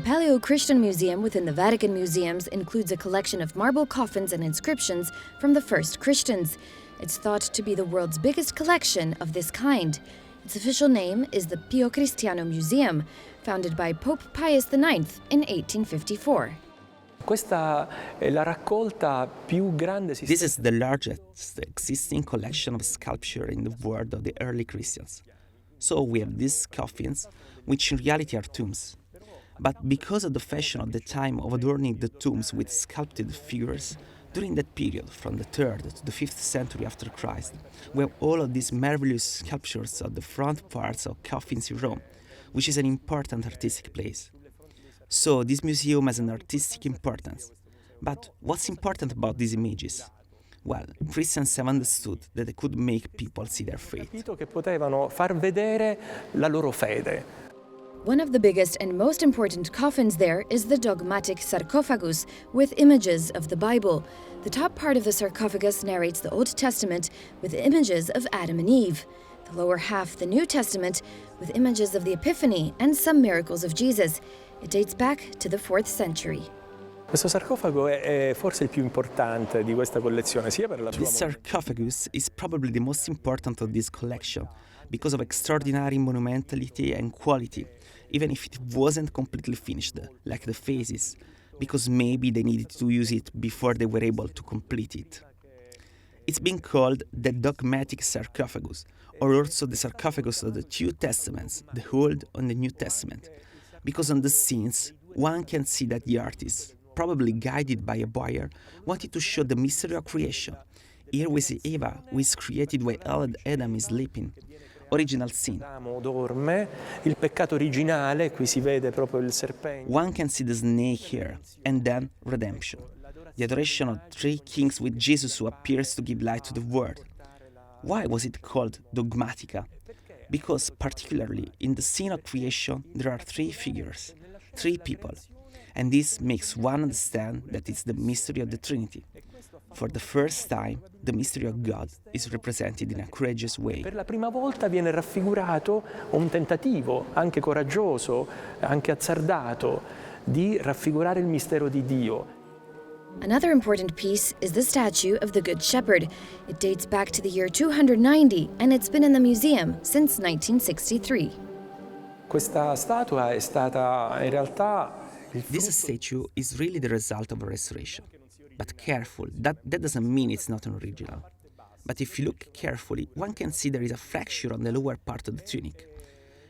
Paleo-Christian Museum within the Vatican Museums includes a collection of marble coffins and inscriptions from the first Christians. It's thought to be the world's biggest collection of this kind. Its official name is the Pio Cristiano Museum, founded by Pope Pius IX in 1854. This is the largest existing collection of sculpture in the world of the early Christians. So we have these coffins, which in reality are tombs. But because of the fashion of the time of adorning the tombs with sculpted figures, during that period, from the 3rd to the 5th century after Christ, we have all of these marvelous sculptures of the front parts of coffins in Rome, which is an important artistic place. So this museum has an artistic importance. But what's important about these images? Well, Christians have understood that they could make people see their faith. One of the biggest and most important coffins there is the dogmatic sarcophagus, with images of the Bible. The top part of the sarcophagus narrates the Old Testament with images of Adam and Eve. The lower half, the New Testament, with images of the Epiphany and some miracles of Jesus. It dates back to the 4th century. This sarcophagus is probably the most important of this collection because of extraordinary monumentality and quality, even if it wasn't completely finished, like the faces, because maybe they needed to use it before they were able to complete it. It's been called the dogmatic sarcophagus, or also the sarcophagus of the two testaments, the Old and the New Testament, because on the scenes one can see that the artist, probably guided by a buyer, wanted to show the mystery of creation. Here we see Eva, who is created while Adam is sleeping. Original scene. One can see the snake here, and then redemption. The adoration of 3 kings with Jesus who appears to give light to the world. Why was it called dogmatica? Because particularly in the scene of creation there are 3 figures, 3 people, and this makes one understand that it's the mystery of the Trinity. For the first time, the mystery of God is represented in a courageous way. Per la prima volta viene raffigurato un tentativo, anche coraggioso, anche azzardato, di raffigurare il mistero di Dio. Another important piece is the statue of the Good Shepherd. It dates back to the year 290, and it's been in the museum since 1963. Questa statua è stata in realtà This statue is really the result of a restoration. But careful, that doesn't mean it's not an original. But if you look carefully, one can see there is a fracture on the lower part of the tunic.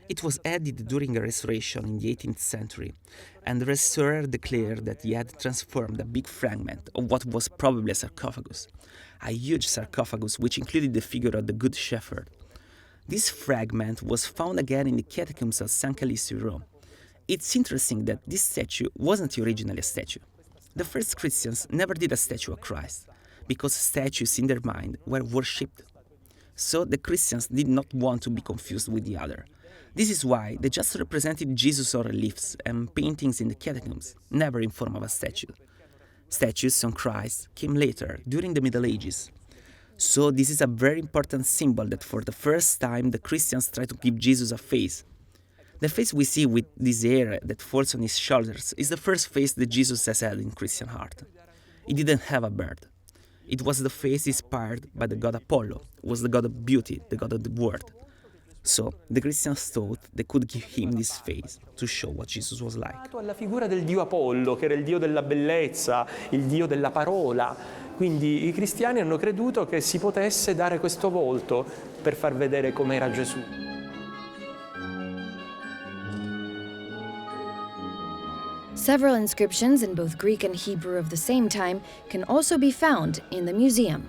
It was added during a restoration in the 18th century, and the restorer declared that he had transformed a big fragment of what was probably a sarcophagus, a huge sarcophagus which included the figure of the Good Shepherd. This fragment was found again in the catacombs of San Callisto in Rome. It's interesting that this statue wasn't originally a statue. The first Christians never did a statue of Christ, because statues in their mind were worshipped. So the Christians did not want to be confused with the other. This is why they just represented Jesus on reliefs and paintings in the catacombs, never in form of a statue. Statues on Christ came later, during the Middle Ages. So this is a very important symbol that for the first time the Christians try to give Jesus a face. The face we see with this hair that falls on his shoulders is the first face that Jesus has had in Christian heart. He didn't have a beard. It was the face inspired by the god Apollo, who was the god of beauty, the god of the world. So the Christians thought they could give him this face to show what Jesus was like. Alla figura del dio Apollo, che era il dio della bellezza, il dio della parola. Quindi i cristiani hanno creduto che si potesse dare questo volto per far vedere com'era Gesù. Several inscriptions in both Greek and Hebrew of the same time can also be found in the museum.